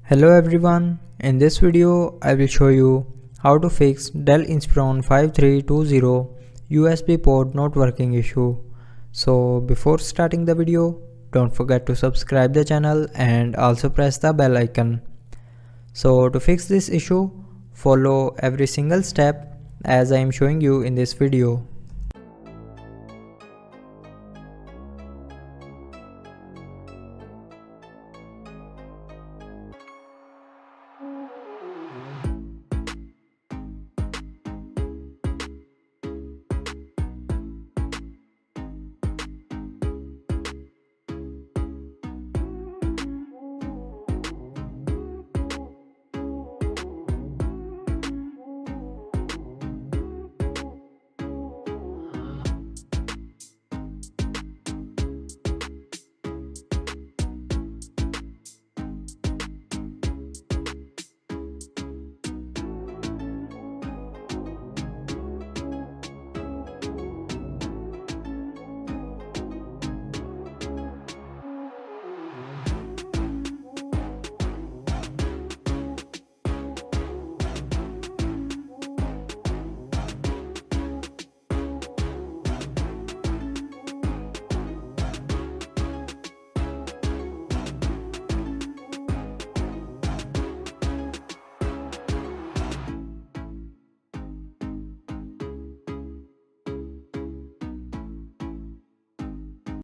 Hello everyone, in this video I will show you how to fix Dell Inspiron 5320 USB port not working issue. So before starting the video, don't forget to subscribe the channel and also press the bell icon. So to fix this issue, follow every single step as I am showing you in this video.